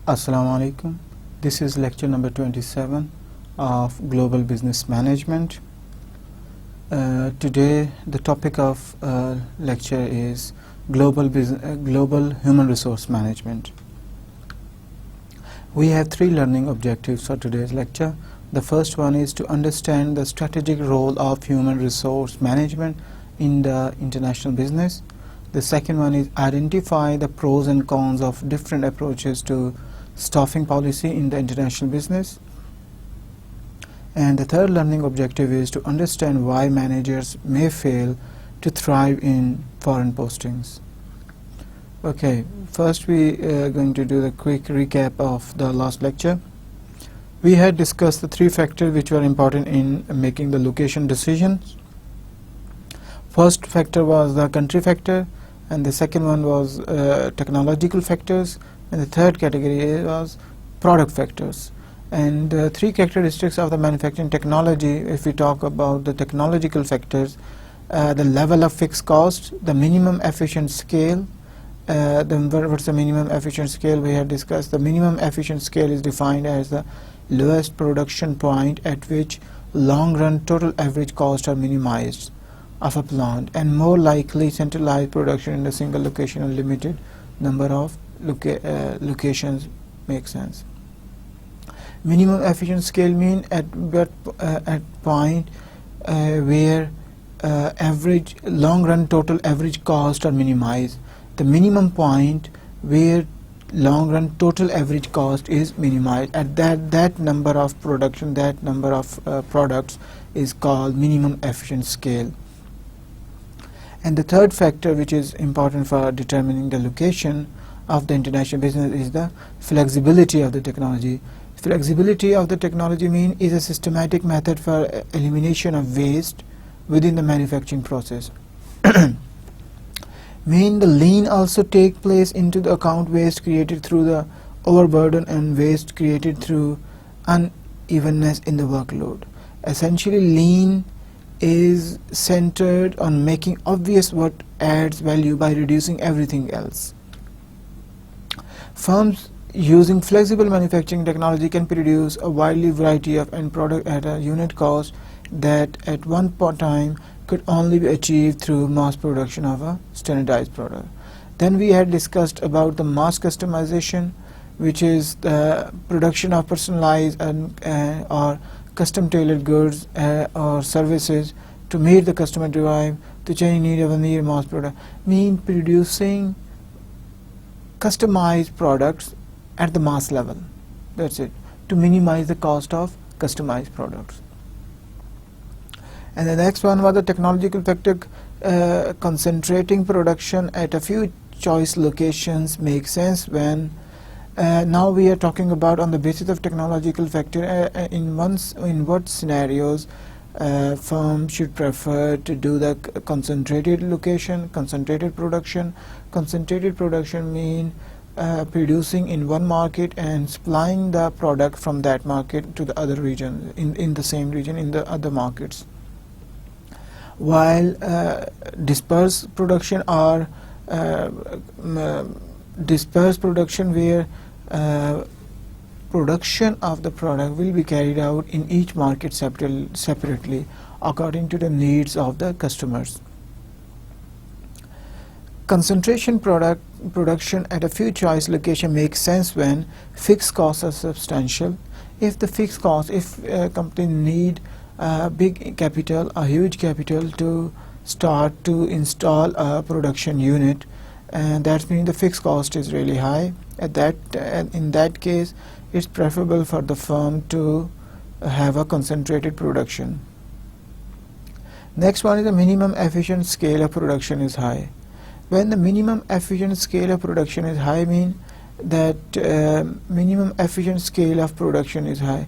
Assalamu alaikum. This is lecture number 27 of Global Business Management. Today the topic of lecture is Global Human Resource Management. We have three learning objectives for today's lecture. The first one is to understand the strategic role of human resource management in the international business. The second one is identify the pros and cons of different approaches to staffing policy in the international business. And the third learning objective is to understand why managers may fail to thrive in foreign postings. Okay, first we are going to do the quick recap of the last lecture. We had discussed the three factors which were important in making the location decisions. First factor was the country factor, and the second one was technological factors, and the third category was product factors. And three characteristics of the manufacturing technology, if we talk about the technological factors, the level of fixed cost, the minimum efficient scale. What's the minimum efficient scale? We had discussed the minimum efficient scale is defined as the lowest production point at which long-run total average costs are minimized of a plant, and more likely centralized production in a single location and limited number of locations makes sense. Minimum efficient scale mean at point where average long-run total average cost are minimized. The minimum point where long-run total average cost is minimized. At that number of production, that number of products is called minimum efficient scale. And the third factor which is important for determining the location of the international business is the flexibility of the technology. Flexibility of the technology is a systematic method for elimination of waste within the manufacturing process. The lean also take place into the account waste created through the overburden and waste created through unevenness in the workload. Essentially, lean is centered on making obvious what adds value by reducing everything else. Firms using flexible manufacturing technology can produce a widely variety of end product at a unit cost that at one time could only be achieved through mass production of a standardized product. Then we had discussed about the mass customization, which is the production of personalized and or custom tailored goods or services to meet the customer drive to change need of a near mass product. Producing customized products at the mass level. That's it, to minimize the cost of customized products. And the next one was the technological factor. Concentrating production at a few choice locations makes sense when now we are talking about on the basis of technological factor in what scenarios firm should prefer to do the concentrated location, concentrated production. Concentrated production mean producing in one market and supplying the product from that market to the other region, in the same region, in the other markets. While dispersed production or dispersed production where production of the product will be carried out in each market separately according to the needs of the customers. Concentration production at a few choice location makes sense when fixed costs are substantial. If the fixed cost, if a company need big capital, a huge capital to start to install a production unit, and that means the fixed cost is really high. In that case, it's preferable for the firm to have a concentrated production. Next one is the minimum efficient scale of production is high. When the minimum efficient scale of production is high, mean that minimum efficient scale of production is high.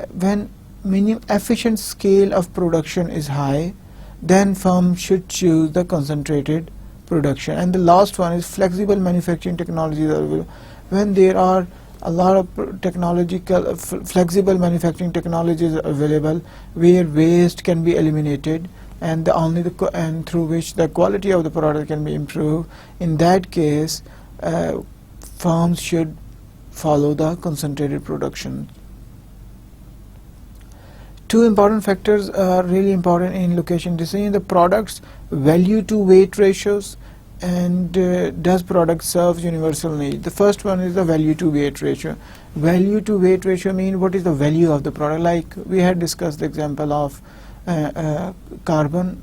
When minimum efficient scale of production is high, then firm should choose the concentrated production. And the last one is flexible manufacturing technologies. When there are a lot of flexible manufacturing technologies available where waste can be eliminated and through which the quality of the product can be improved, in that case firms should follow the concentrated production. Two important factors are really important in location decision: the product's value to weight ratios, and does product serve universal need. The first one is the value to weight ratio. Value to weight ratio means what is the value of the product. Like we had discussed the example of carbon,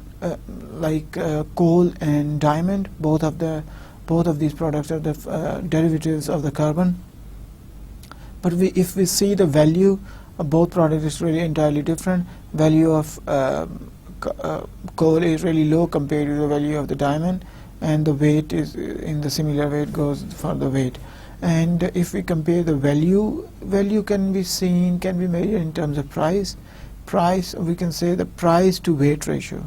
like coal and diamond. Both of these products are the derivatives of the carbon. But if we see the value of both products, is really entirely different. Value of coal is really low compared to the value of the diamond, and the weight is in the similar way, it goes for the weight. And if we compare the value can be measured in terms of price. We can say the price to weight ratio.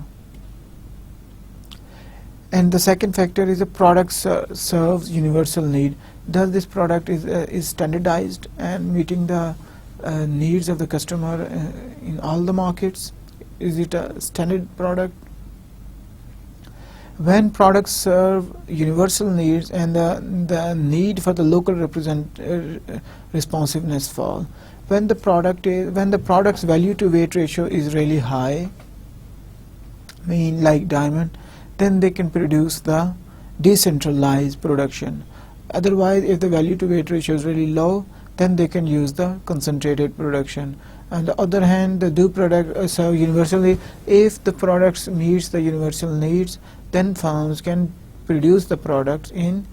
And the second factor is the product serves universal need. Does this product is standardized and meeting the needs of the customer in all the markets? Is it a standard product? When products serve universal needs and the need for the local responsiveness fall, when the product's value to weight ratio is really high, like diamond, then they can produce the decentralized production. Otherwise, if the value to weight ratio is really low, then they can use the concentrated production. On the other hand, the do product serve universally. If the products meets the universal needs, then firms can produce the products in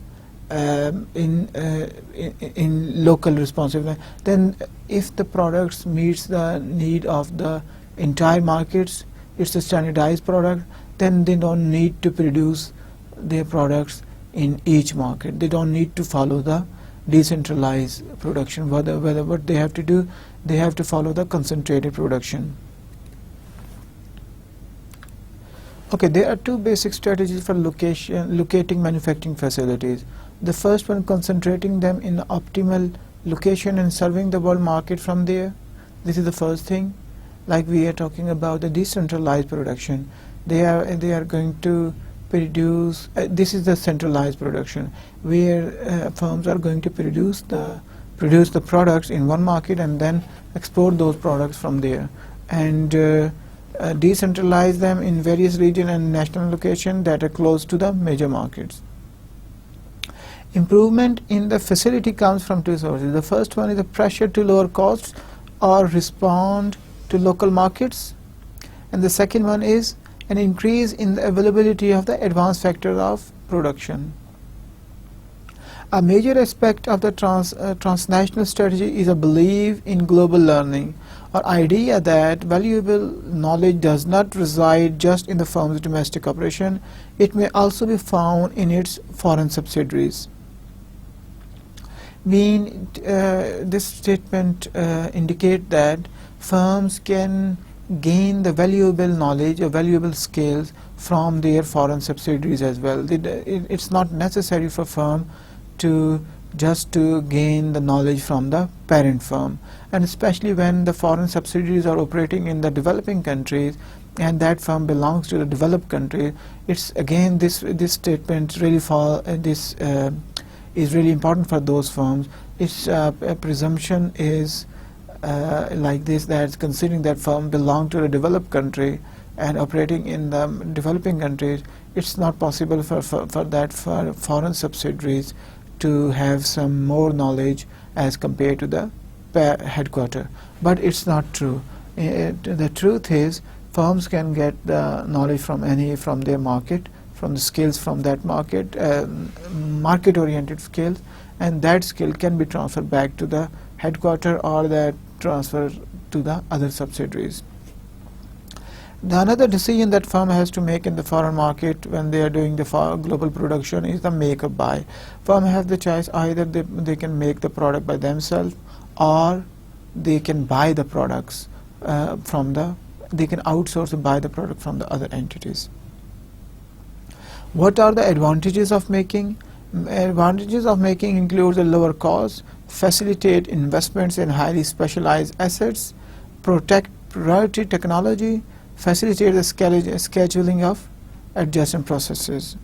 local responsiveness. Then if the products meets the need of the entire markets, it's a standardized product, then they don't need to produce their products in each market. They don't need to follow the decentralized production. What they have to do, they have to follow the concentrated production. Okay, there are two basic strategies for locating manufacturing facilities. The first one, concentrating them in the optimal location and serving the world market from there. This is the first thing. Like we are talking about the decentralized production. They are going to produce. This is the centralized production, where firms are going to produce the products in one market and then export those products from there, and decentralize them in various region and national locations that are close to the major markets. Improvement in the facility comes from two sources. The first one is the pressure to lower costs or respond to local markets, and the second one is an increase in the availability of the advanced factors of production. A major aspect of the transnational strategy is a belief in global learning, or idea that valuable knowledge does not reside just in the firm's domestic operation. It may also be found in its foreign subsidiaries. This statement indicates that firms can gain the valuable knowledge or valuable skills from their foreign subsidiaries as well. It's not necessary for firm to gain the knowledge from the parent firm, and especially when the foreign subsidiaries are operating in the developing countries and that firm belongs to the developed country. It's again this statement really is really important for those firms. Its a presumption is like this, that considering that firm belong to a developed country and operating in the developing countries, it's not possible for foreign subsidiaries to have some more knowledge as compared to the headquarter. But it's not true. The truth is, firms can get the knowledge from their market, from the skills from that market, market-oriented skills, and that skill can be transferred back to the headquarter or that transfer to the other subsidiaries. The another decision that firm has to make in the foreign market when they are doing the global production is the make or buy. Firm have the choice: either they can make the product by themselves, or they can buy the products they can outsource and buy the product from the other entities. What are the advantages of making? Advantages of making includes a lower cost, facilitate investments in highly specialized assets, protect priority technology, facilitate the scheduling of adjacent processes.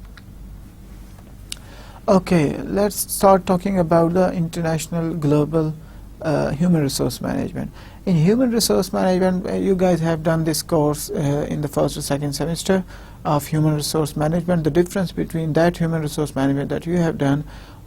Okay, let's start talking about the international global human resource management. In human resource management, you guys have done this course in the first or second semester of human resource management. The difference between that human resource management that you have done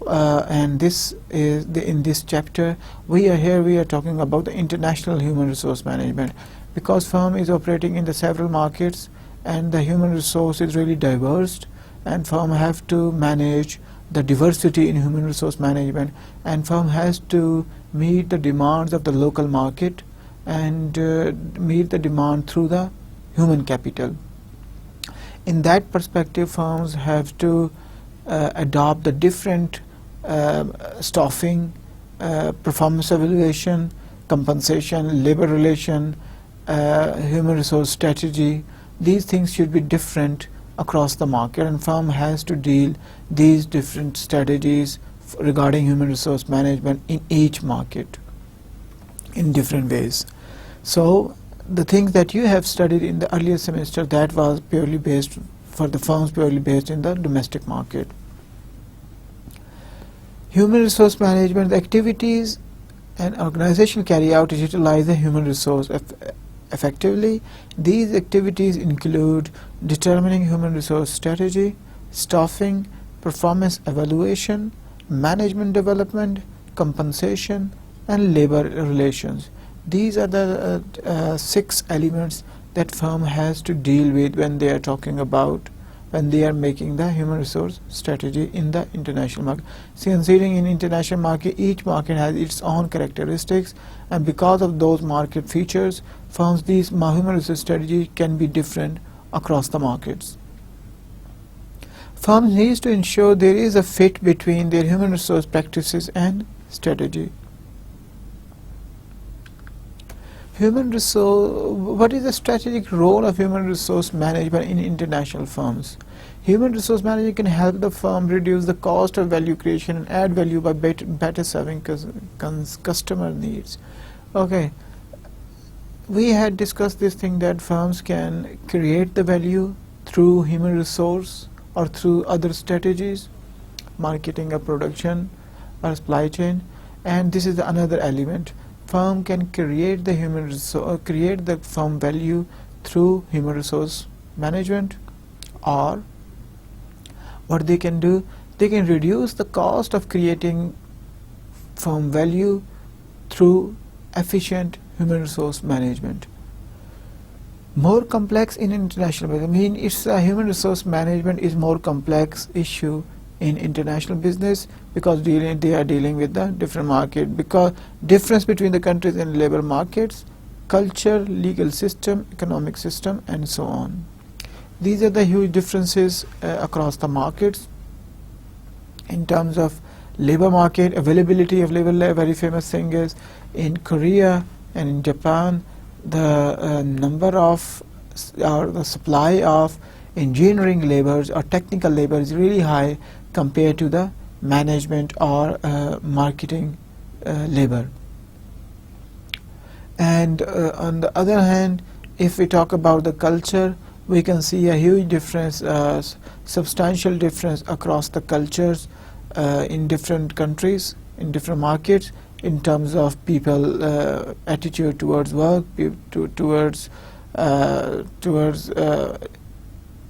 and this is in this chapter, we are talking about the international human resource management, because firm is operating in the several markets and the human resource is really diverse, and firm have to manage the diversity in human resource management, and firm has to meet the demands of the local market and meet the demand through the human capital. In that perspective, firms have to adopt the different staffing, performance evaluation, compensation, labor relation, human resource strategy. These things should be different across the market, and firm has to deal these different strategies regarding human resource management in each market in different ways. So the things that you have studied in the earlier semester, that was purely based for the firms, purely based in the domestic market. Human resource management, the activities an organization carry out to utilize the human resource effectively. These activities include determining human resource strategy, staffing, performance evaluation, management development, compensation, and labor relations. These are the 6 elements that firm has to deal with when they are talking about, when they are making the human resource strategy in the international market. Considering in international market, each market has its own characteristics, and because of those market features, firms, these human resource strategy can be different across the markets. Firms need to ensure there is a fit between their human resource practices and strategy. Human resource, what is the strategic role of human resource management in international firms? Human resource management can help the firm reduce the cost of value creation and add value by better serving customer needs. Okay, we had discussed this thing that firms can create the value through human resource or through other strategies, marketing or production or supply chain, and this is another element. Firm can create the human resource, create the firm value through human resource management, or what they can do, they can reduce the cost of creating firm value through efficient human resource management. More complex in international business. I mean, it's human resource management is more complex issue in international business, because they are dealing with the different market, because difference between the countries and labor markets, culture, legal system, economic system, and so on. These are the huge differences across the markets. In terms of labor market, availability of labor, very famous thing is in Korea and in Japan, the number of or the supply of engineering laborers or technical labor is really high compared to the management or marketing labor. And on the other hand, if we talk about the culture, we can see a huge difference, substantial difference across the cultures in different countries, in different markets, in terms of people attitude towards work, towards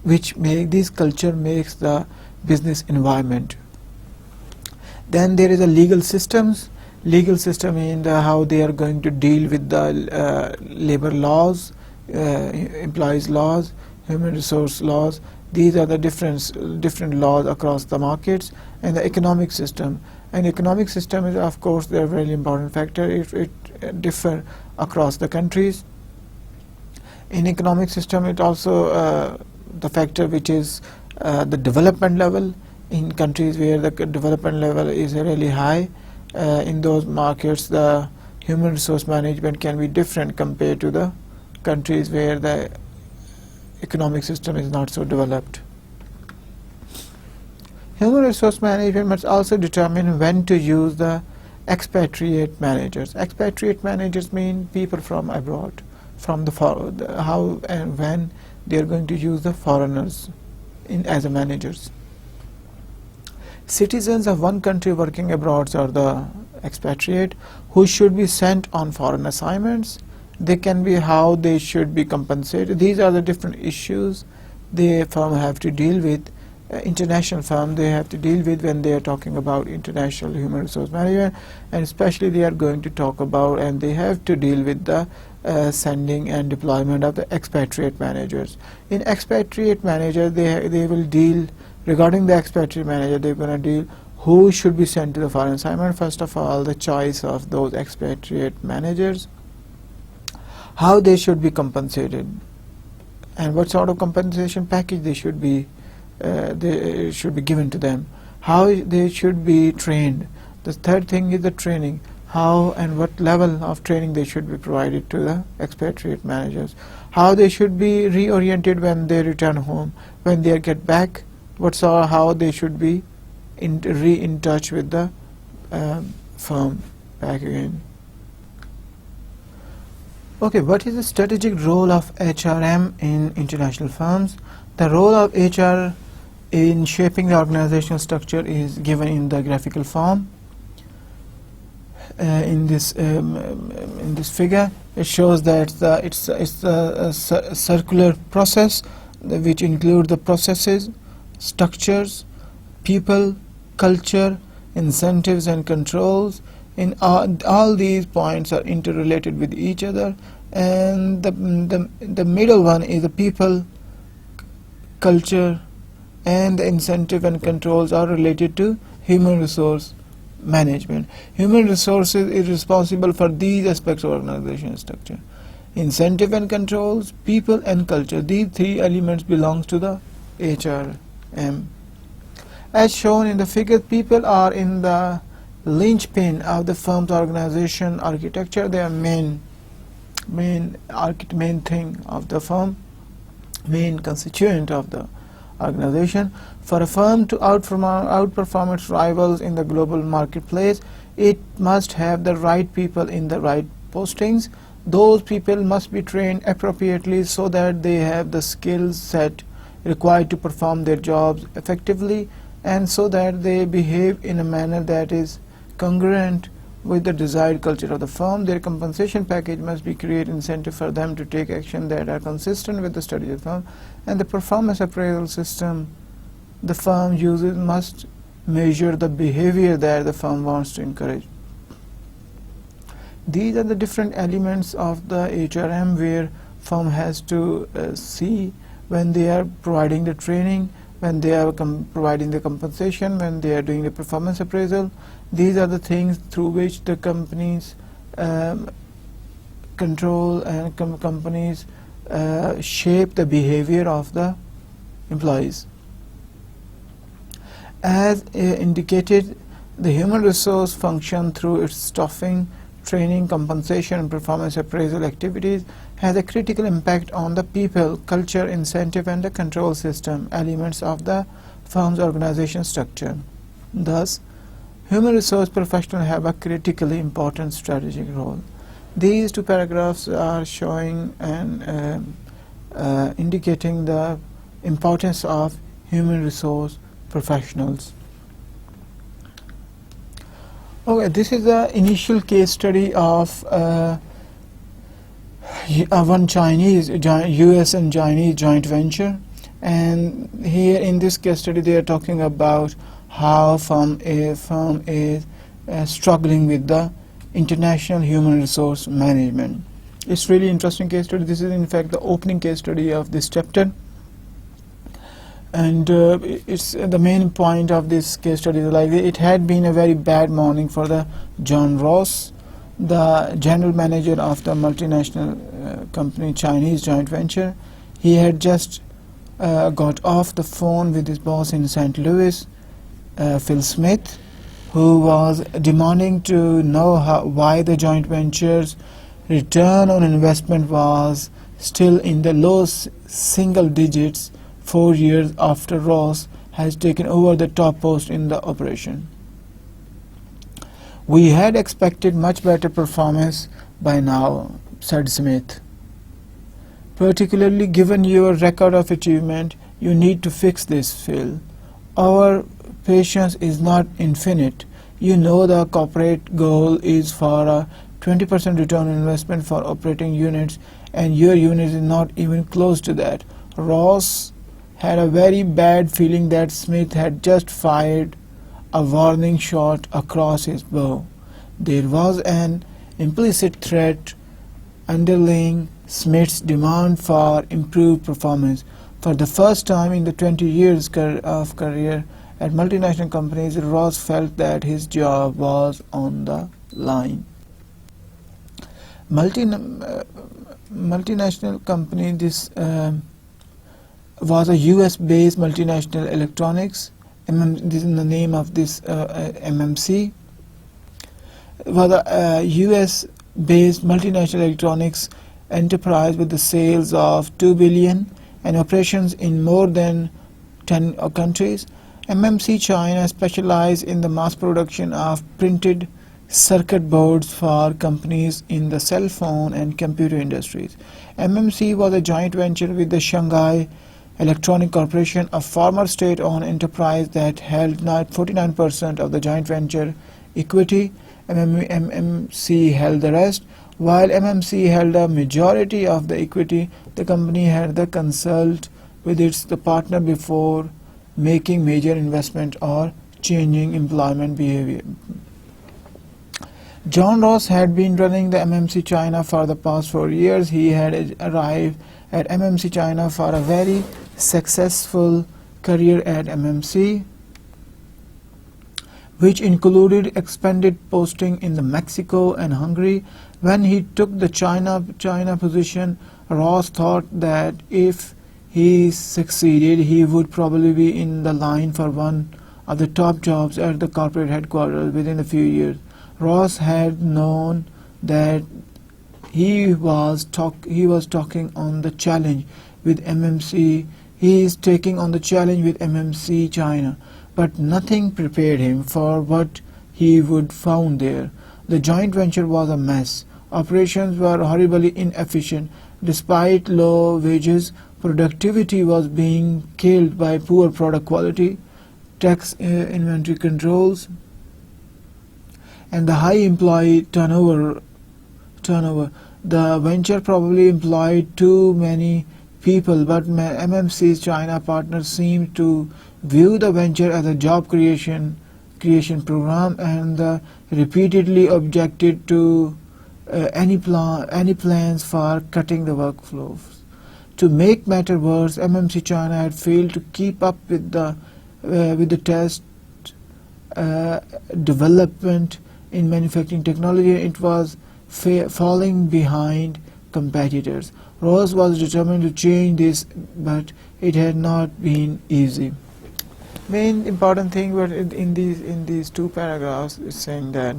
which this culture makes the business environment. Then there is a legal systems. Legal system in how they are going to deal with the labor laws, employees laws, human resource laws. These are the different laws across the markets. And the economic system. And economic system is, of course, a very important factor. It differ across the countries. In economic system, it also the factor which is the development level. In countries where the development level is really high, in those markets the human resource management can be different compared to the countries where the economic system is not so developed. Human resource management must also determine when to use the expatriate managers. Expatriate managers mean people from abroad, from how and when they are going to use the foreigners as a managers. Citizens of one country working abroad are the expatriate who should be sent on foreign assignments. They can be how they should be compensated. These are the different issues the firm have to deal with. International firm they have to deal with when they are talking about international human resource management, and especially they are going to talk about and they have to deal with the sending and deployment of the expatriate managers. In expatriate manager they will deal regarding the expatriate manager. They're going to deal who should be sent to the foreign assignment. First of all, the choice of those expatriate managers, how they should be compensated, and what sort of compensation package they should be given to them, how they should be trained. The third thing is the training, how and what level of training they should be provided to the expatriate managers, how they should be reoriented when they return home, when they get back, how they should be in touch with the firm back again. Okay, what is the strategic role of HRM in international firms? The role of HR in shaping the organizational structure is given in the graphical form. In this figure, it shows that it's a circular process which include the processes, structures, people, culture, incentives and controls. In all these points are interrelated with each other, and the middle one is the people, culture, and the incentive and controls are related to human resource management. Human resources is responsible for these aspects of organizational structure. Incentive and controls, people and culture, these three elements belongs to the HRM. As shown in the figure, people are in the linchpin of the firm's organization architecture. They are main thing of the firm, main constituent of the organization. For a firm to outperform its rivals in the global marketplace, it must have the right people in the right postings. Those people must be trained appropriately so that they have the skill set required to perform their jobs effectively, and so that they behave in a manner that is congruent with the desired culture of the firm. Their compensation package must be create incentive for them to take action that are consistent with the strategy of the firm, and the performance appraisal system the firm uses must measure the behavior that the firm wants to encourage. These are the different elements of the HRM where firm has to see when they are providing the training, when they are providing the compensation, when they are doing the performance appraisal. These are the things through which the companies control and companies shape the behavior of the employees. As indicated, the human resource function through its staffing, training, compensation and performance appraisal activities has a critical impact on the people, culture, incentive and the control system elements of the firm's organization structure. Thus, human resource professionals have a critically important strategic role. These two paragraphs are showing and indicating the importance of human resource professionals. Okay, this is the initial case study of one Chinese, US and Chinese joint venture, and here in this case study they are talking about how firm is struggling with the international human resource management. It's really interesting case study. This is in fact the opening case study of this chapter, and it's the main point of this case study is like it had been a very bad morning for the John Ross, the general manager of the multinational company Chinese joint venture. He had just got off the phone with his boss in St. Louis, Phil Smith, who was demanding to know why the joint venture's return on investment was still in the low single digits 4 years after Ross has taken over the top post in the operation. "We had expected much better performance by now," said Smith. "Particularly given your record of achievement, you need to fix this, Phil. Our patience is not infinite. You know the corporate goal is for a 20% return on investment for operating units, and your unit is not even close to that. Ross had a very bad feeling that Smith had just fired a warning shot across his bow. There was an implicit threat underlying Smith's demand for improved performance. For the first time in the 20 years of career at multinational companies, Ross felt that his job was on the line. Multinational company, this was a US-based multinational electronics. This is the name of this MMC. Was a US-based multinational electronics enterprise with the sales of $2 billion and operations in more than 10 countries. MMC China specialized in the mass production of printed circuit boards for companies in the cell phone and computer industries. MMC was a joint venture with the Shanghai Electronic Corporation, a former state-owned enterprise that held 49% of the joint venture equity. MMC held the rest. While MMC held a majority of the equity, the company had to consult with the partner before making major investment or changing employment behavior. John Ross had been running the MMC China for the past 4 years. He had arrived at MMC China for a very successful career at MMC, which included expanded posting in the Mexico and Hungary. When he took the China position, Ross thought that if he succeeded, he would probably be in the line for one of the top jobs at the corporate headquarters within a few years. Ross had known that he was taking on the challenge with MMC. He is taking on the challenge with MMC China, but nothing prepared him for what he would find there. The joint venture was a mess. Operations were horribly inefficient. Despite low wages, productivity was being killed by poor product quality, tax inventory controls, and the high employee turnover. The venture probably employed too many people, but MMC's China partners seemed to view the venture as a job creation program, and repeatedly objected to any plans for cutting the workflows. To make matter worse, MMC China had failed to keep up with the test development in manufacturing technology. It was falling behind competitors. Ross was determined to change this, but it had not been easy. Main important thing in these two paragraphs is saying that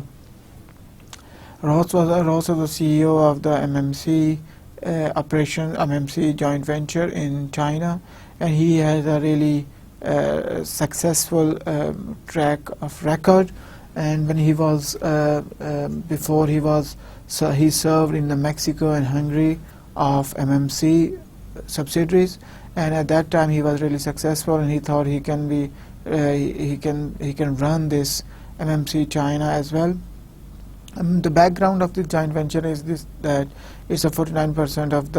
Ross was the CEO of the MMC operations, MMC joint venture in China, and he has a really successful track of record. And when he was before he served in the Mexico and Hungary of MMC subsidiaries, and at that time he was really successful, and he thought he can run this MMC China as well. The background of the joint venture is that it's a 49% of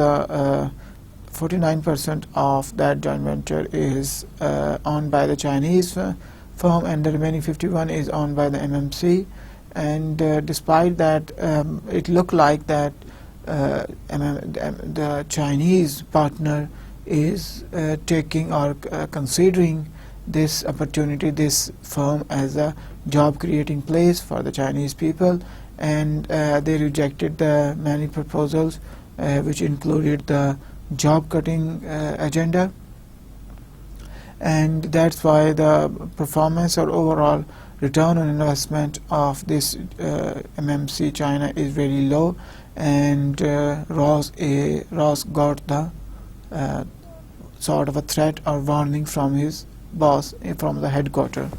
that joint venture is owned by the Chinese firm, and the remaining 51 is owned by the MMC. And despite that, it looked like that the Chinese partner is taking or considering this opportunity, this firm, as a job creating place for the Chinese people, and they rejected the many proposals which included the job cutting agenda, and that's why the performance or overall return on investment of this MMC China is very low, and Ross got the sort of a threat or warning from his boss, from the headquarters.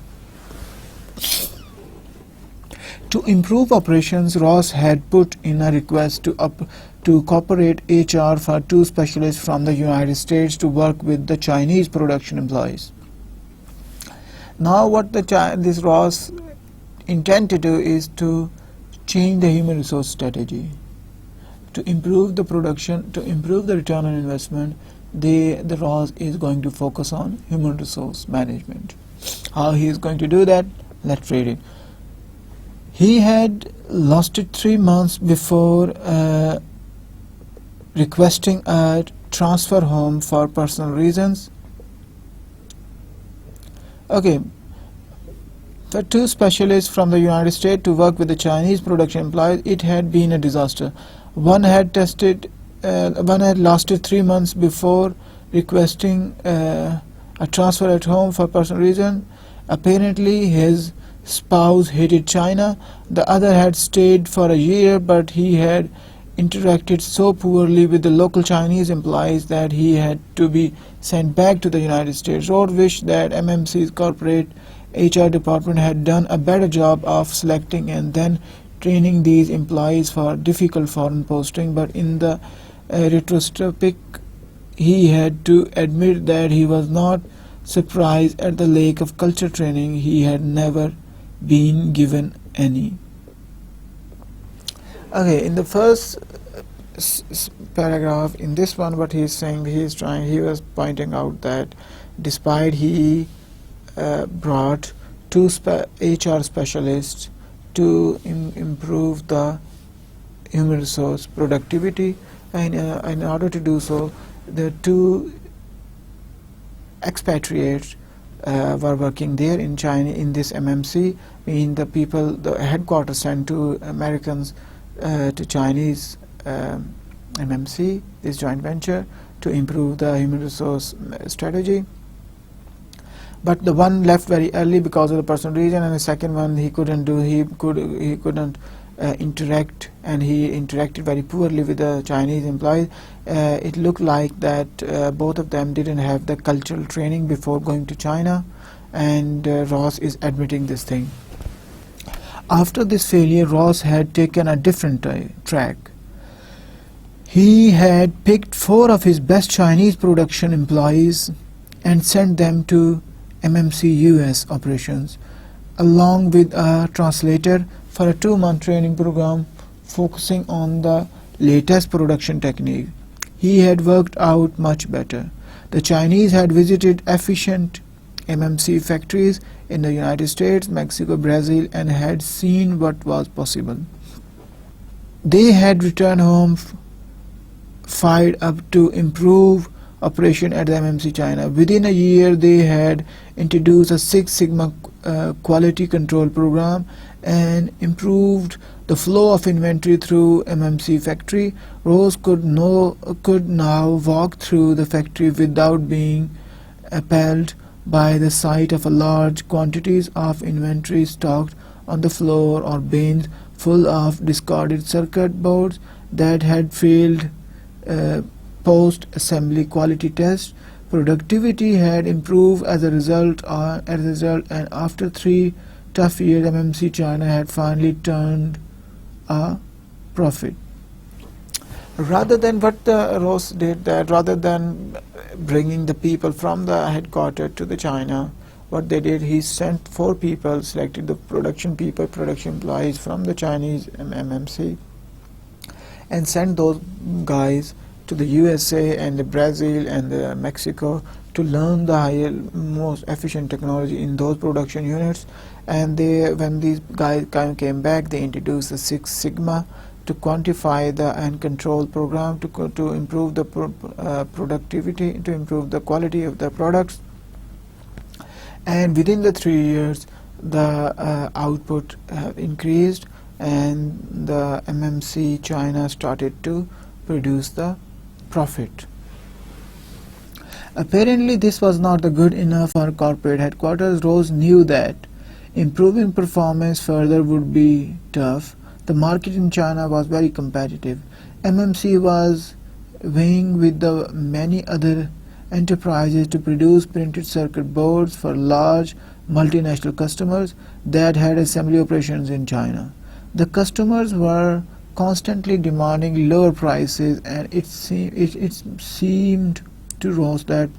To improve operations, Ross had put in a request to corporate HR for 2 specialists from the United States to work with the Chinese production employees. Now what this Ross intend to do is to change the human resource strategy. To improve the production, to improve the return on investment, the Ross is going to focus on human resource management. How he is going to do that? Let's read it. He had lost it 3 months before requesting a transfer home for personal reasons. Okay, the 2 specialists from the United States to work with the Chinese production employees, it had been a disaster. One had lasted 3 months before requesting a transfer at home for personal reason. Apparently his spouse hated China. The other had stayed for a year, but he had interacted so poorly with the local Chinese employees that he had to be sent back to the United States. Ross wished that MMC's corporate HR department had done a better job of selecting and then training these employees for difficult foreign posting, but in the retrospect he had to admit that he was not surprised at the lack of culture training. He had never been given any. Okay, in the first paragraph, in this one, what he is saying, he was pointing out that despite he brought 2 HR specialists to improve the human resource productivity, and in order to do so, the 2 expatriates were working there in China in this MMC. The headquarters sent 2 Americans to Chinese MMC, this joint venture, to improve the human resource strategy. But the one left very early because of the personal reason, and the second one he couldn't interact, and he interacted very poorly with the Chinese employees. It looked like that both of them didn't have the cultural training before going to China, and Ross is admitting this thing. After this failure, Ross had taken a different track. He had picked 4 of his best Chinese production employees and sent them to MMC US operations, along with a translator, for a 2-month training program focusing on the latest production technique. He had worked out much better. The Chinese had visited efficient MMC factories in the United States, Mexico, Brazil, and had seen what was possible. They had returned home fired up to improve operation at the MMC China. Within a year, they had introduced a 6 Sigma quality control program and improved the flow of inventory through MMC factory. Ross could now walk through the factory without being appalled by the sight of a large quantities of inventory stocked on the floor, or bins full of discarded circuit boards that had failed post-assembly quality tests. Productivity had improved as a result, and after 3 tough years, MMC China had finally turned a profit. Rather than what Ross did, that rather than bringing the people from the headquarters to the China, what they did, he sent 4 people, selected the production employees from the Chinese MMC, and sent those guys to the USA and the Brazil and the Mexico to learn the most efficient technology in those production units. And when these guys came back, they introduced the 6 Sigma to quantify and control program to improve the productivity, to improve the quality of the products. And within the 3 years, the output increased, and the MMC China started to produce the profit. Apparently, this was not good enough for corporate headquarters. Ross knew that improving performance further would be tough. The market in China was very competitive. MMC was vying with the many other enterprises to produce printed circuit boards for large multinational customers that had assembly operations in China. The customers were constantly demanding lower prices, and it seemed to Ross that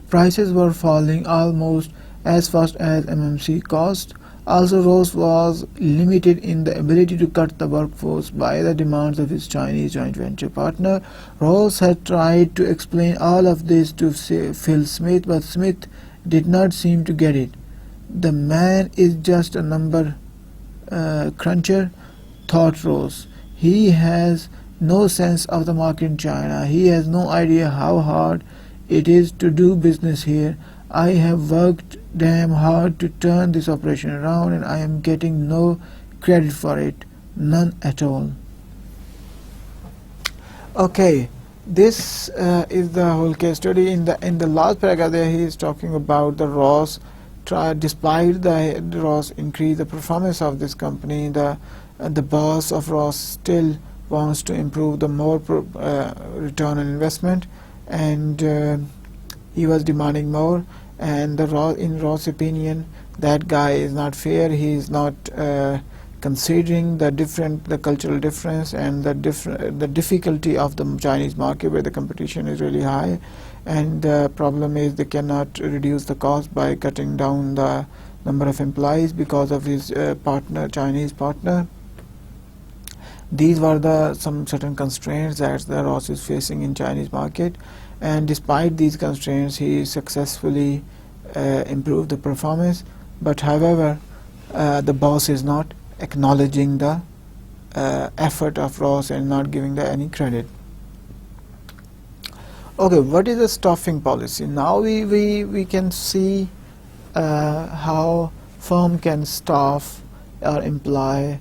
prices were falling almost as fast as MMC cost. Also, Ross was limited in the ability to cut the workforce by the demands of his Chinese joint venture partner. Ross had tried to explain all of this to Phil Smith, but Smith did not seem to get it. The man is just a number cruncher, thought Ross. He has no sense of the market in China. He has no idea how hard it is to do business here. I have worked damn hard to turn this operation around, and I am getting no credit for it, none at all. Okay, this is the whole case study. In the last paragraph there, he is talking about the Ross. Despite the Ross increase the performance of this company, the boss of Ross still wants to improve the more return on investment, and he was demanding more. And in Ross' opinion, that guy is not fair. He is not considering the cultural difference and the difficulty of the Chinese market, where the competition is really high, and the problem is they cannot reduce the cost by cutting down the number of employees because of his Chinese partner. These were some certain constraints that the Ross is facing in Chinese market, and despite these constraints, he successfully improved the performance. But however, the boss is not acknowledging the effort of Ross and not giving any credit. Okay, what is the staffing policy? Now we can see how firm can staff or employ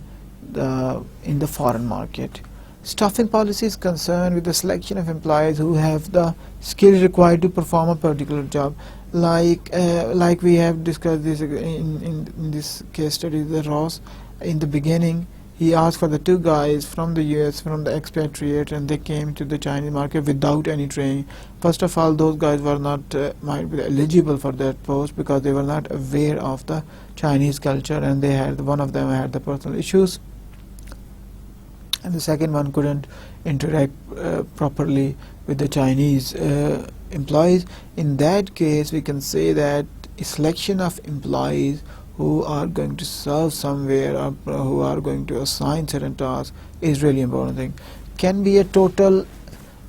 in the foreign market. Staffing policy is concerned with the selection of employees who have the skills required to perform a particular job. Like we have discussed this in this case study, the Ross. In the beginning, he asked for the two guys from the US, from the Expatriate, and they came to the Chinese market without any training. First of all, those guys were not might be eligible for that post because they were not aware of the Chinese culture, and one of them had the personal issues, and the second one couldn't interact properly with the Chinese employees. In that case, we can say that a selection of employees who are going to serve somewhere or who are going to assign certain tasks is really important thing. Can be a total.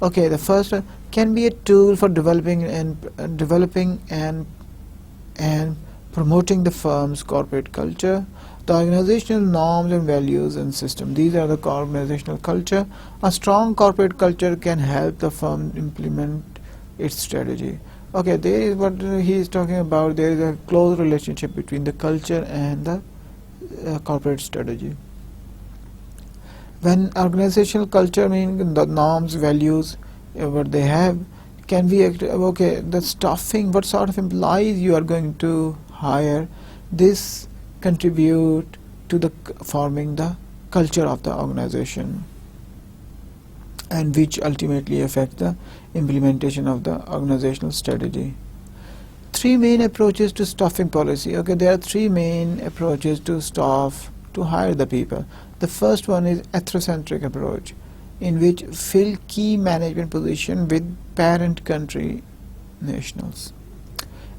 Okay, the first one can be a tool for developing and promoting the firm's corporate culture, the organizational norms and values and system. These are the organizational culture. A strong corporate culture can help the firm implement its strategy. Okay, there is what he is talking about. There is a close relationship between the culture and the corporate strategy. When organizational culture means the norms, values, what they have, can be okay. The staffing, what sort of employees you are going to hire, this contribute to the forming the culture of the organization, and which ultimately affect the implementation of the organizational strategy. Three main approaches to staffing policy. Okay, there are three main approaches to hire the people. The first one is ethnocentric approach, in which fill key management position with parent country nationals.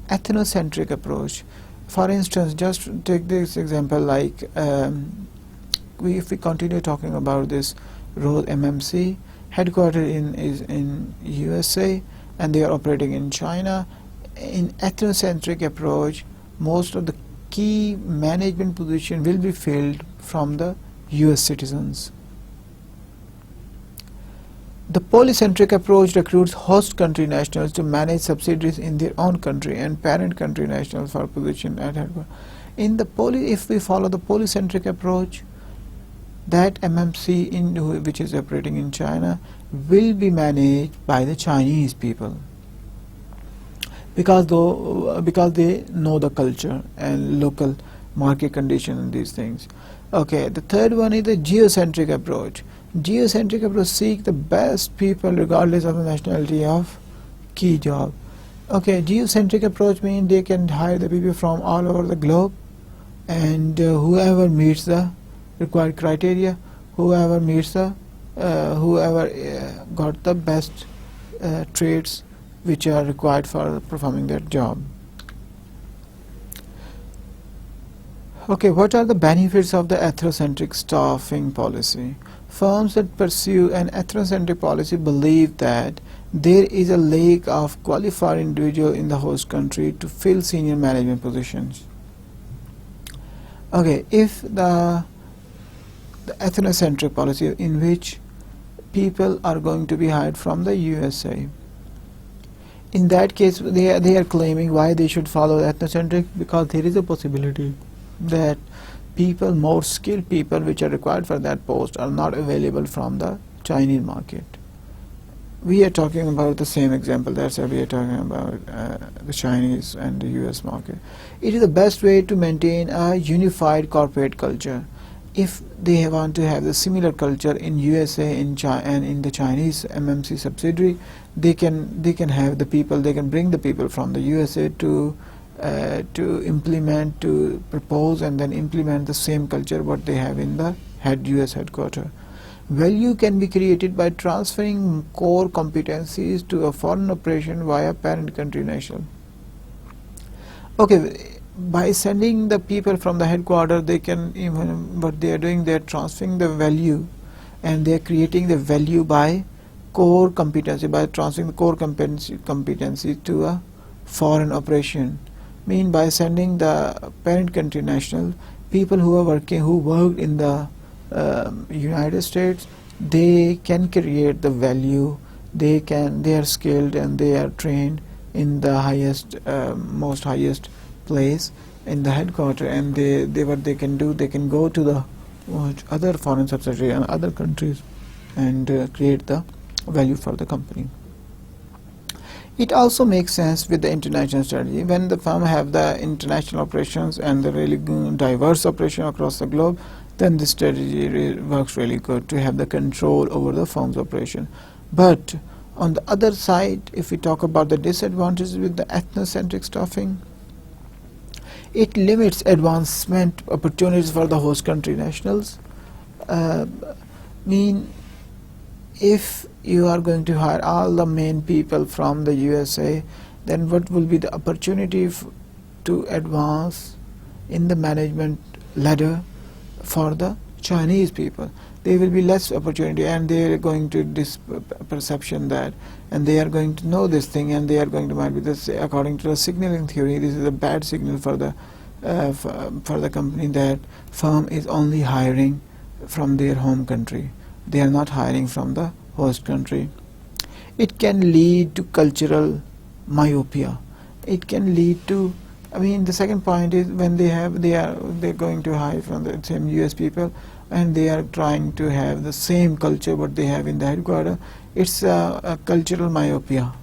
Ethnocentric approach. For instance, just take this example, like if we continue talking about this role, MMC, headquartered is in USA, and they are operating in China. In ethnocentric approach, most of the key management position will be filled from the US citizens. The polycentric approach recruits host country nationals to manage subsidiaries in their own country and parent country nationals for position at headquarters. If we follow the polycentric approach, that MMC which is operating in China will be managed by the Chinese people, because they know the culture and local market condition and these things. Okay, the third one is the geocentric approach. Geocentric approach seek the best people regardless of the nationality of key job. Okay, geocentric approach means they can hire the people from all over the globe, and whoever meets the required criteria, whoever got the best traits which are required for performing that job. Okay, what are the benefits of the ethnocentric staffing policy? Firms that pursue an ethnocentric policy believe that there is a lack of qualified individuals in the host country to fill senior management positions. Okay, if the ethnocentric policy in which people are going to be hired from the USA, in that case they are claiming why they should follow ethnocentric, because there is a possibility that people, more skilled people which are required for that post, are not available from the Chinese market. We are talking about the same example, that's why we are talking about the Chinese and the US market. It is the best way to maintain a unified corporate culture. If they want to have the similar culture in USA and in the Chinese MMC subsidiary, they can have the people, they can bring the people from the USA to implement, to propose and then implement the same culture what they have in the US headquarters. Value can be created by transferring core competencies to a foreign operation via parent country national. Okay, by sending the people from the headquarters, they can, even what they are doing, they are transferring the value and they are creating the value by core competency, by transferring the core competency to a foreign operation. Mean by sending the parent country national, people who are working, who worked in the United States, they can create the value, they are skilled and they are trained in the highest place in the headquarters, and they what they can do, they can go to the other foreign subsidiary and other countries and create the value for the company. It also makes sense with the international strategy. When the firm have the international operations and the really diverse operation across the globe, then this strategy works really good to have the control over the firm's operation. But on the other side, if we talk about the disadvantages with the ethnocentric staffing, it limits advancement opportunities for the host country nationals. If you are going to hire all the main people from the USA, then what will be the opportunity to advance in the management ladder for the Chinese people? There will be less opportunity, and they are going to this perception that, and they are going to know this thing, and they are going to might be this, according to the signaling theory, this is a bad signal for the company, that firm is only hiring from their home country. They are not hiring from the host country. It can lead to cultural myopia. It can lead to, the second point is when they're going to hire from the same US people, and they are trying to have the same culture what they have in the headquarters. It's a cultural myopia.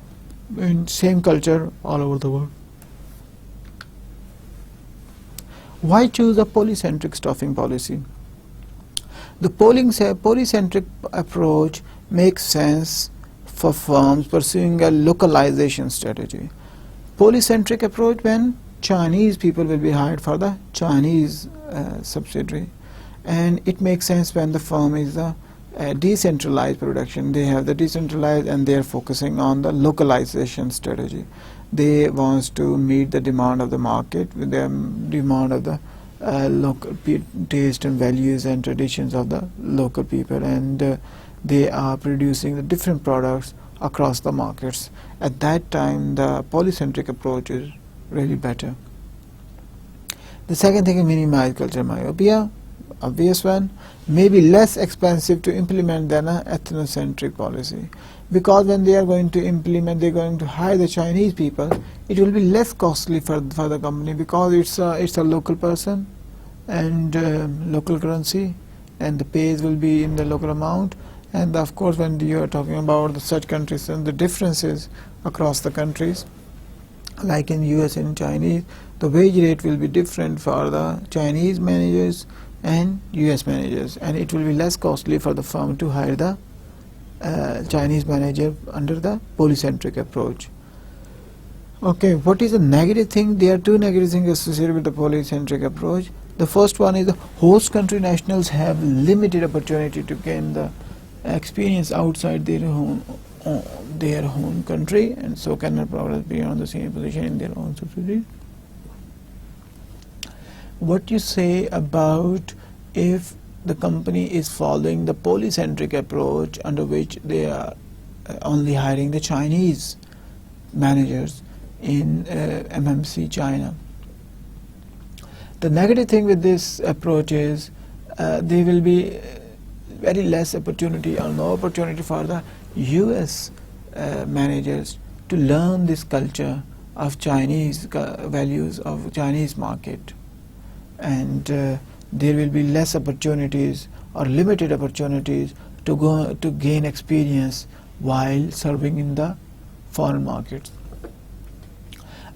Same culture all over the world. Why choose a polycentric staffing policy? The polycentric approach makes sense for firms pursuing a localization strategy. Polycentric approach when Chinese people will be hired for the Chinese subsidiary, and it makes sense when the firm is a decentralized production. They have the decentralized and they are focusing on the localization strategy. They want to meet the demand of the market with the demand of the local taste and values and traditions of the local people, and they are producing the different products across the markets. At that time, the polycentric approach is really better. The second thing is minimize cultural myopia. Obvious one, may be less expensive to implement than an ethnocentric policy, because when they are going to implement, they are going to hire the Chinese people, it will be less costly for the company, because it's a local person and local currency, and the pays will be in the local amount. And of course, when you are talking about such countries and the differences across the countries, like in US and Chinese, the wage rate will be different for the Chinese managers and US managers, and it will be less costly for the firm to hire the Chinese manager under the polycentric approach. Okay, what is the negative thing? There are two negative things associated with the polycentric approach. The first one is the host country nationals have limited opportunity to gain the experience outside their home country, and so cannot progress beyond the senior position in their own subsidiary. What you say about if the company is following the polycentric approach, under which they are only hiring the Chinese managers in MMC China? The negative thing with this approach is there will be very less opportunity or no opportunity for the US managers to learn this culture of Chinese values of Chinese market, and there will be less opportunities or limited opportunities to gain experience while serving in the foreign markets.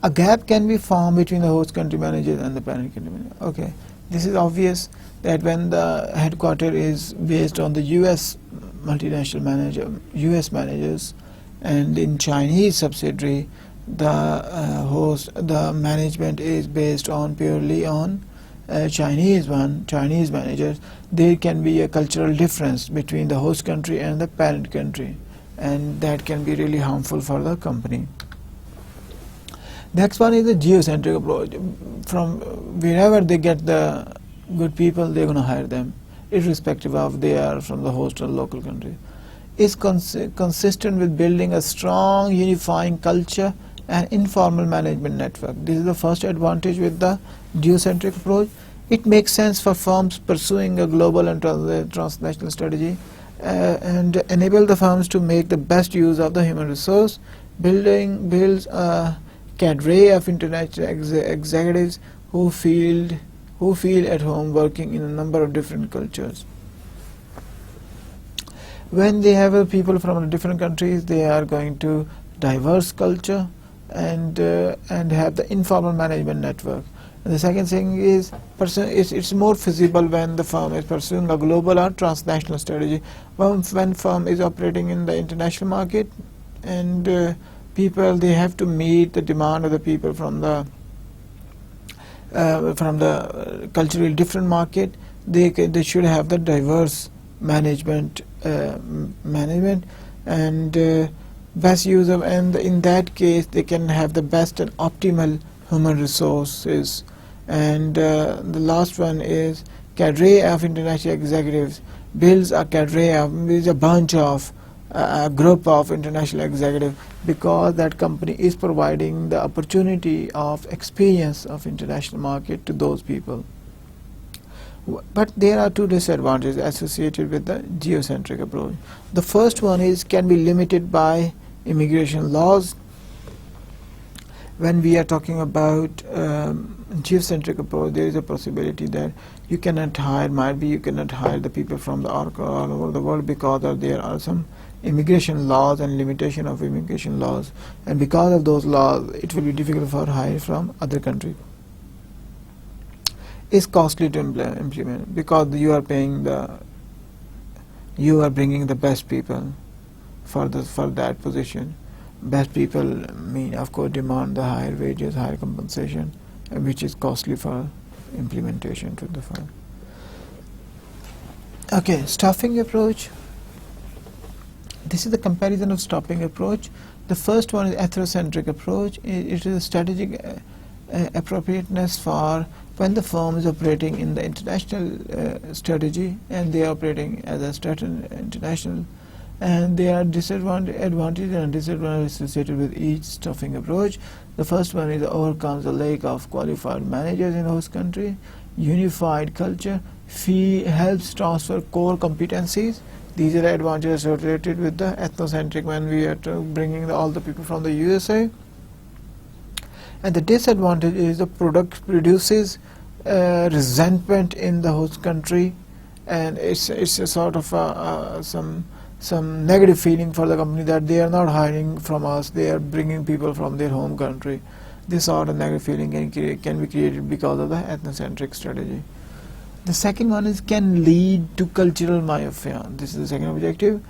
A gap can be formed between the host country managers and the parent country manager. Okay, this is obvious that when the headquarter is based on the US multinational manager, US managers, and in Chinese subsidiary the management is based on purely on Chinese managers, there can be a cultural difference between the host country and the parent country, and that can be really harmful for the company. Next one is the geocentric approach. From wherever they get the good people, they're going to hire them, irrespective of they are from the host or local country. It's consistent with building a strong unifying culture and informal management network. This is the first advantage with the geocentric approach. It makes sense for firms pursuing a global and transnational strategy and enable the firms to make the best use of the human resource. Builds a cadre of international executives who feel at home working in a number of different cultures. When they have people from different countries, they are going to diverse culture and have the informal management network. And the second thing is it's more feasible when the firm is pursuing a global or transnational strategy. When firm is operating in the international market, and people, they have to meet the demand of the people from the culturally different market. They should have the diverse management and best use of, and in that case they can have the best and optimal human resources. And the last one is cadre of international executives. Builds a cadre of, is a bunch of a group of international executives, because that company is providing the opportunity of experience of international market to those people. But there are two disadvantages associated with the geocentric approach. The first one is can be limited by immigration laws. When we are talking about geocentric approach, there is a possibility that you cannot hire the people from all over the world, because there are some immigration laws and limitation of immigration laws, and because of those laws it will be difficult for hire from other countries. It's costly to implement, because you are bringing the best people for that position. Best people mean, of course, demand the higher wages, higher compensation, which is costly for implementation to the firm. Okay, staffing approach. This is the comparison of staffing approach. The first one is ethnocentric approach. It is a strategic appropriateness for when the firm is operating in the international strategy, and they are operating as a international, and there are advantages and disadvantages associated with each staffing approach. The first one is overcomes the lack of qualified managers in host country. Unified culture helps transfer core competencies. These are the advantages associated with the ethnocentric when we are bringing all the people from the USA. And the disadvantage is the product produces resentment in the host country, and it's a sort of some negative feeling for the company that they are not hiring from us, they are bringing people from their home country. This sort of negative feeling can be created because of the ethnocentric strategy. The second one is can lead to cultural myopia. This is the second objective.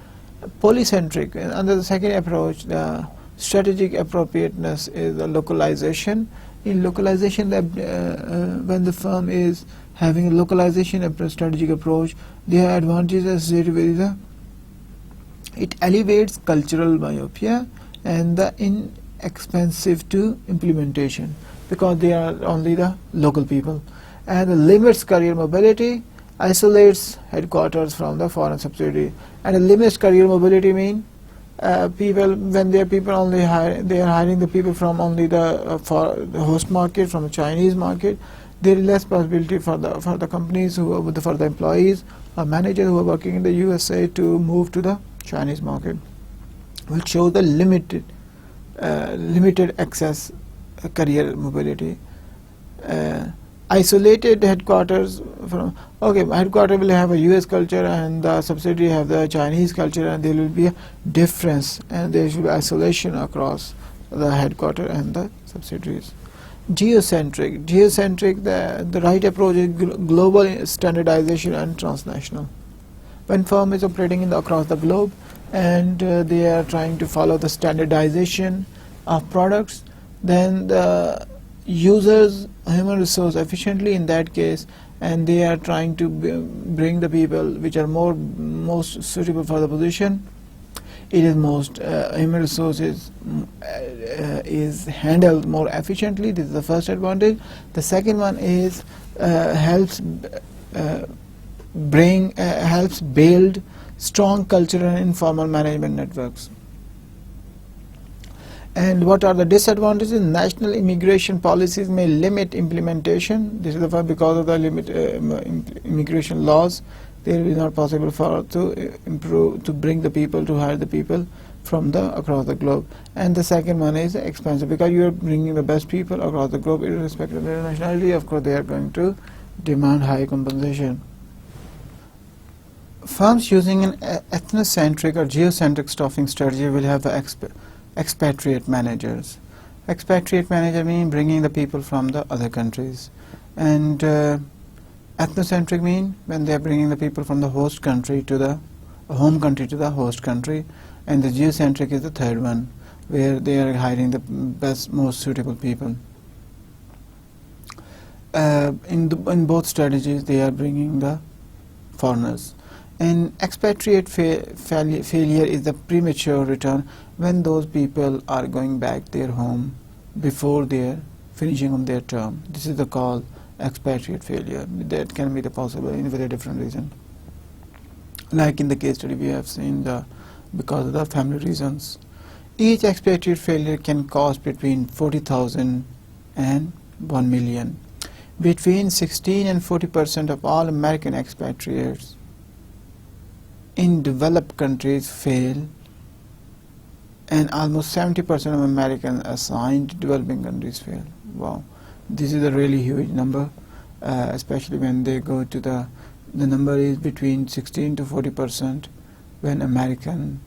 Polycentric. Under the second approach, the strategic appropriateness is the localization. In localization, when the firm is having a localization strategic approach, there are advantages associated with it elevates cultural myopia and the inexpensive to implementation, because they are only the local people. and limits career mobility, isolates headquarters from the foreign subsidiary. And limits career mobility mean people, when they are people only they are hiring the people from only the for the host market, from the Chinese market. There is less possibility for the companies for the employees or managers who are working in the USA to move to the Chinese market, which shows the limited access career mobility. Isolated headquarters from headquarter will have a US culture and the subsidiary have the Chinese culture, and there will be a difference and there should be isolation across the headquarter and the subsidiaries. Geocentric, the right approach is global standardization and transnational. When firm is operating across the globe and they are trying to follow the standardization of products, then the users human resource efficiently in that case, and they are trying to bring the people which are most suitable for the position. It is most human resources is handled more efficiently. This is the first advantage. The second one is helps build strong cultural and informal management networks. And what are the disadvantages? National immigration policies may limit implementation. This is the first, because of the immigration laws. There is not possible to bring the people, to hire the people from across the globe. And the second one is expensive, because you are bringing the best people across the globe, irrespective of their nationality. Of course, they are going to demand high compensation. Firms using an ethnocentric or geocentric staffing strategy will have expatriate managers. Expatriate manager means bringing the people from the other countries, and ethnocentric mean when they are bringing the people from the host country to the home country to the host country, and the geocentric is the third one, where they are hiring the best, most suitable people. In both strategies, they are bringing the foreigners. And expatriate failure is the premature return, when those people are going back their home before their finishing of their term. This is the called expatriate failure. That can be the possible in very different reason. Like in the case study we have seen, because of the family reasons. Each expatriate failure can cost between 40,000 and 1 million. Between 16 and 40% of all American expatriates in developed countries fail, and almost 70% of Americans assigned to developing countries fail. Wow, this is a really huge number, especially when they go to the number is between 16 to 40% when Americans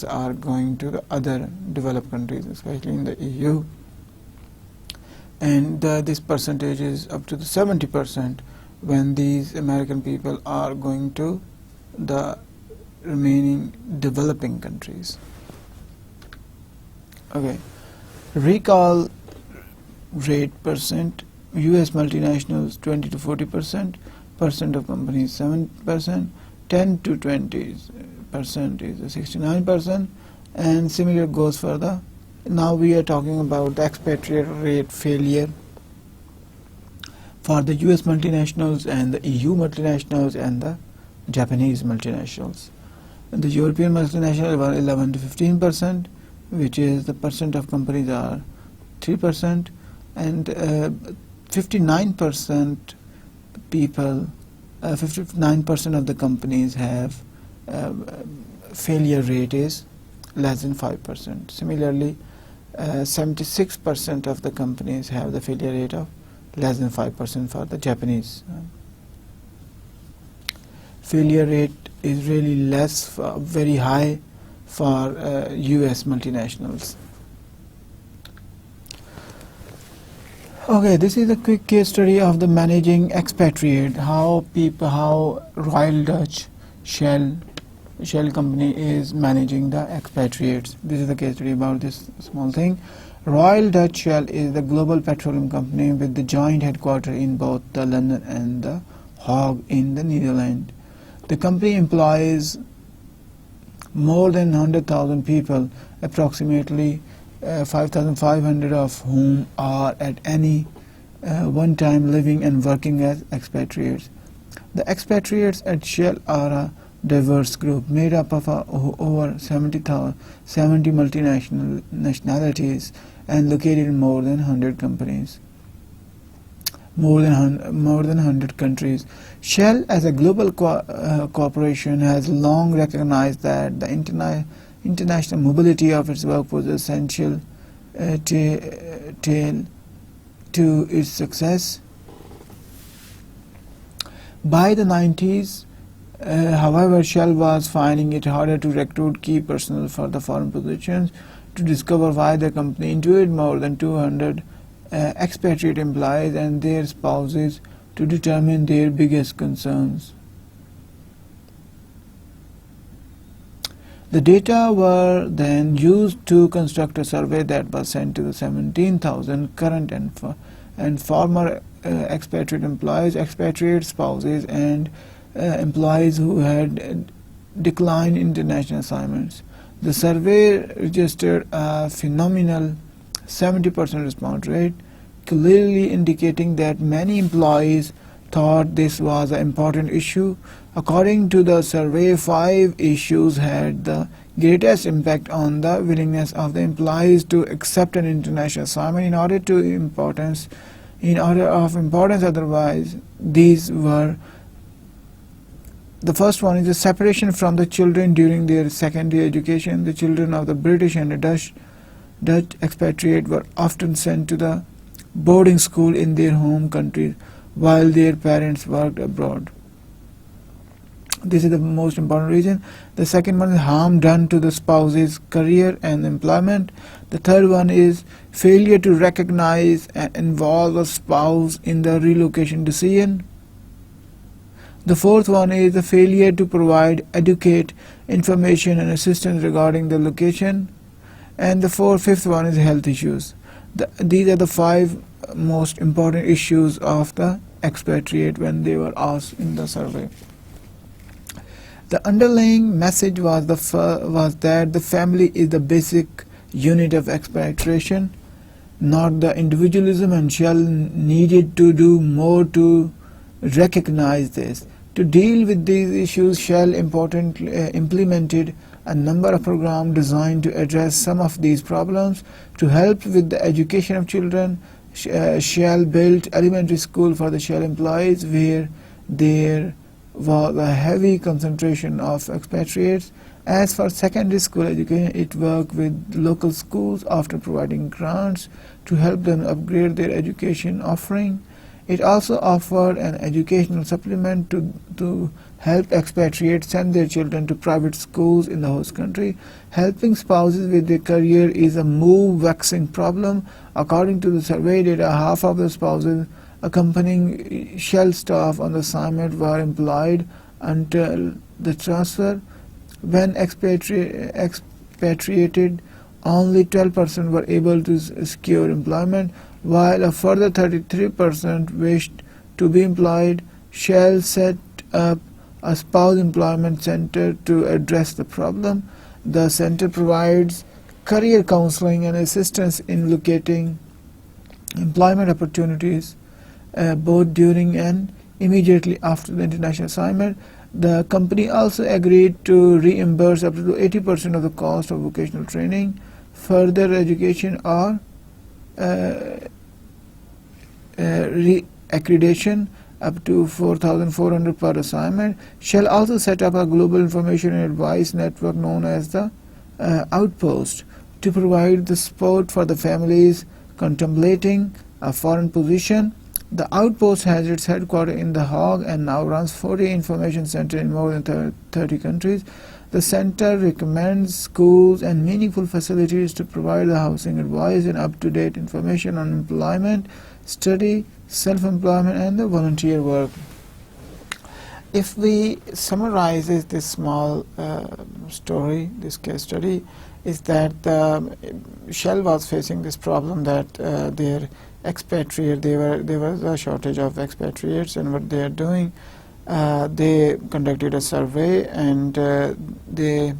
are going to the other developed countries, especially in the EU. And this percentage is up to the 70% when these American people are going to the remaining developing countries. Okay, recall rate percent: US multinationals 20 to 40%, of companies 7%, 10 to 20% is 69%, and similar goes for the. Now we are talking about the expatriate rate failure for the US multinationals and the EU multinationals and the Japanese multinationals. And the European multinationals were 11 to 15%, which is the percent of companies are 3%, and 59% people, 59% of the companies have failure rate is less than 5%. Similarly, 76% of the companies have the failure rate of less than 5% for the Japanese. Failure rate is really less, very high for US multinationals. Okay, this is a quick case study of the managing expatriate, how Royal Dutch Shell company is managing the expatriates. This is the case study about this small thing. Royal Dutch Shell is the global petroleum company with the joint headquarters in both the London and the Hague in the Netherlands. The company employs more than 100,000 people, approximately 5,500 of whom are at any one-time living and working as expatriates. The expatriates at Shell are a diverse group made up of over 70 multinational nationalities and located in more than 100 companies. More than 100 countries. Shell, as a global corporation, has long recognized that the international mobility of its workforce is essential to its success. By the 90s, however, Shell was finding it harder to recruit key personnel for the foreign positions. To discover why, the company interviewed more than 200 expatriate employees and their spouses to determine their biggest concerns. The data were then used to construct a survey that was sent to the 17,000 current and former expatriate employees, expatriate spouses, and employees who had declined international assignments. The survey registered a phenomenal 70% response rate, clearly indicating that many employees thought this was an important issue. According to the survey, 5 issues had the greatest impact on the willingness of the employees to accept an international assignment in order of importance. Otherwise, these were: the first one is the separation from the children during their secondary education. The children of the British and the Dutch expatriate were often sent to the boarding school in their home countries while their parents worked abroad. This is the most important reason. The second one is harm done to the spouse's career and employment. The third one is failure to recognize and involve a spouse in the relocation decision. The fourth one is the failure to provide adequate information and assistance regarding the location. And the fifth one is health issues. These are the 5 most important issues of the expatriate when they were asked in the survey. The underlying message was that the family is the basic unit of expatriation, not the individualism, and Shell needed to do more to recognize this. To deal with these issues, Shell implemented a number of programs designed to address some of these problems. To help with the education of children, Shell built elementary school for the Shell employees where there was a heavy concentration of expatriates. As for secondary school education, it worked with local schools after providing grants to help them upgrade their education offering. It also offered an educational supplement to help expatriates send their children to private schools in the host country. Helping spouses with their career is a vexing problem. According to the survey data, half of the spouses accompanying Shell staff on the assignment were employed until the transfer. When expatriated, only 12% were able to secure employment, while a further 33% wished to be employed. Shell set up a spouse employment center to address the problem. The center provides career counseling and assistance in locating employment opportunities both during and immediately after the international assignment. The company also agreed to reimburse up to 80% of the cost of vocational training, further education, or re-accreditation up to 4,400 per assignment. Shell also set up a global information and advice network known as the Outpost to provide the support for the families contemplating a foreign position. The Outpost has its headquarters in The Hague and now runs 40 information centers in more than 30 countries. The center recommends schools and meaningful facilities to provide the housing advice and up-to-date information on employment, study, self-employment, and the volunteer work. If we summarize this small story, this case study, is that Shell was facing this problem that their expatriate, there was a shortage of expatriates, and what they are doing, they conducted a survey and they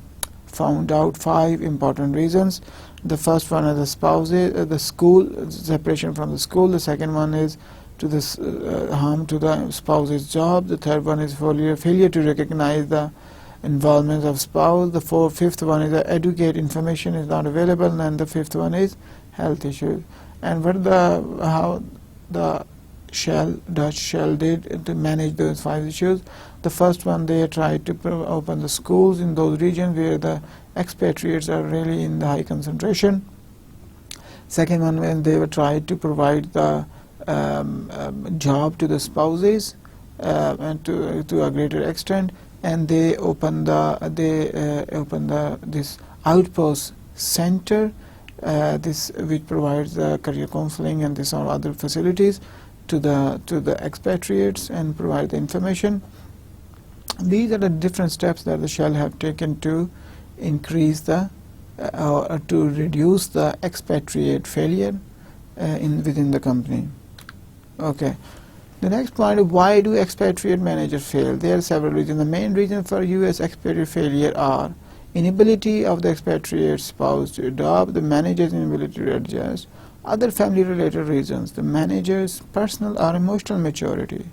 found out 5 important reasons. The first one is the spouses, the school, separation from the school. The second one is to this harm to the spouse's job. The third one is failure to recognize the involvement of spouse. The fifth one is that educate information is not available, and the fifth one is health issues. And how the Dutch Shell did to manage those 5 issues. The first one, they tried to open the schools in those regions where the expatriates are really in the high concentration. Second one, when they were tried to provide the job to the spouses and to a greater extent, and they opened this outpost center, this which provides career counseling and this or other facilities to the expatriates and provide the information. These are the different steps that the Shell have taken to increase the or to reduce the expatriate failure within the company. Okay. The next point is, why do expatriate managers fail? There are several reasons. The main reason for US expatriate failure are inability of the expatriate spouse to adopt, the manager's inability to adjust, other family related reasons, the manager's personal or emotional maturity,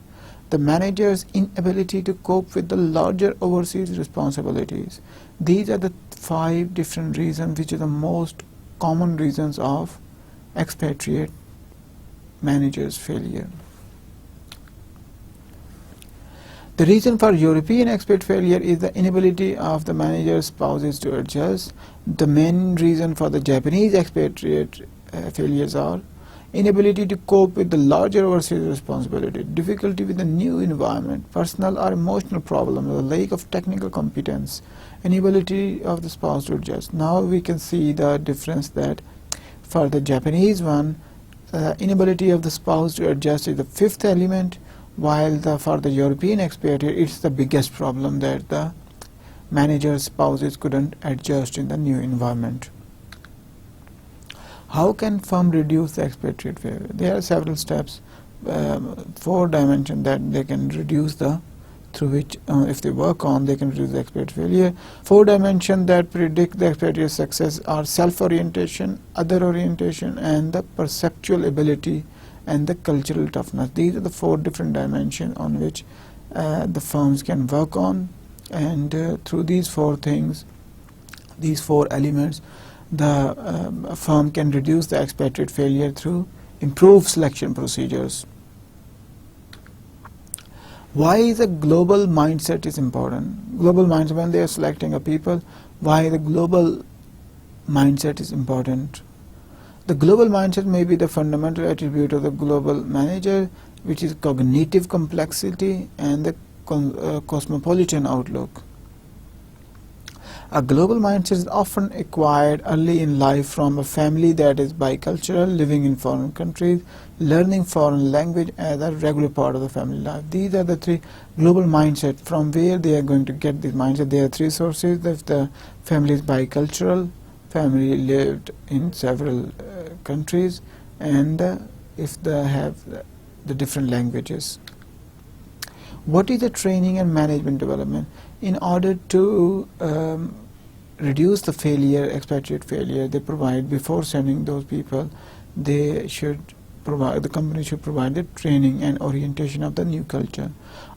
the manager's inability to cope with the larger overseas responsibilities. These are the 5 different reasons which are the most common reasons of expatriate managers' failure. The reason for European expat failure is the inability of the manager's spouses to adjust. The main reason for the Japanese expatriate failures are inability to cope with the larger overseas responsibility, difficulty with the new environment, personal or emotional problems, the lack of technical competence, inability of the spouse to adjust. Now we can see the difference that for the Japanese one, inability of the spouse to adjust is the 5th element, while for the European expatriate, it's the biggest problem that the manager's spouses couldn't adjust in the new environment. How can firm reduce the expatriate failure? There are several steps, 4 dimensions that they can reduce through which if they work on, they can reduce the expatriate failure. 4 dimensions that predict the expatriate success are self-orientation, other orientation, and the perceptual ability and the cultural toughness. These are the 4 different dimensions on which the firms can work on, and through these 4 things, these 4 elements, the firm can reduce the expatriate failure through improved selection procedures. Why the global mindset is important? Global mindset, when they are selecting a people, why the global mindset is important? The global mindset may be the fundamental attribute of the global manager, which is cognitive complexity and the cosmopolitan outlook. A global mindset is often acquired early in life from a family that is bicultural, living in foreign countries, learning foreign language as a regular part of the family life. These are the 3 global mindset. From where they are going to get this mindset? There are 3 sources. If the family is bicultural, family lived in several countries, and if they have the different languages. What is the training and management development? In order to reduce the failure, expatriate failure, they provide, before sending those people, they should provide, the company should provide the training and orientation of the new culture.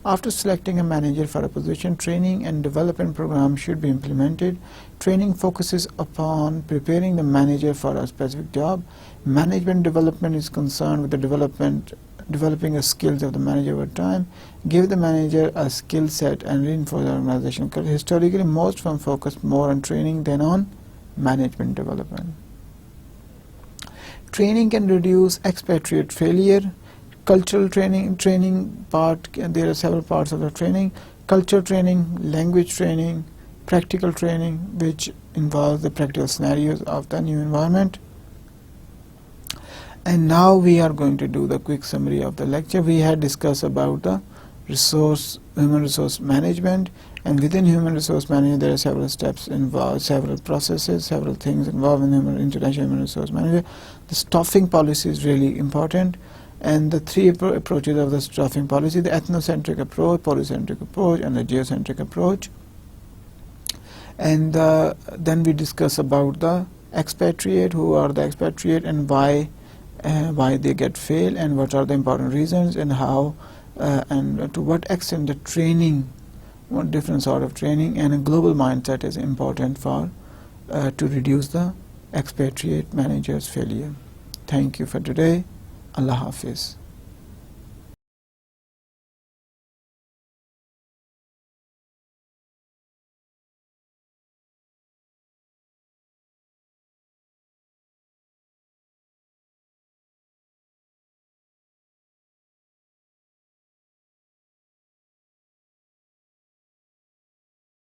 After selecting a manager for a position, training and development program should be implemented. Training focuses upon preparing the manager for a specific job. Management development is concerned with the developing the skills of the manager over time. Give the manager a skill set and reinforce the organization. Historically, most firms focus more on training than on management development. Training can reduce expatriate failure. Cultural training part, there are several parts of the training. Culture training, language training, practical training, which involves the practical scenarios of the new environment. And now we are going to do the quick summary of the lecture. We had discussed about the human resource management, and within human resource management there are several steps involved, several processes, several things involved in international human resource management. The staffing policy is really important, and the 3 approaches of the staffing policy: the ethnocentric approach, polycentric approach, and the geocentric approach. And then we discuss about the expatriate, who are the expatriate and why they get fail, and what are the important reasons, and how and to what extent the training, what different sort of training and a global mindset is important for to reduce the expatriate managers failure. Thank you for today. Allah Hafiz.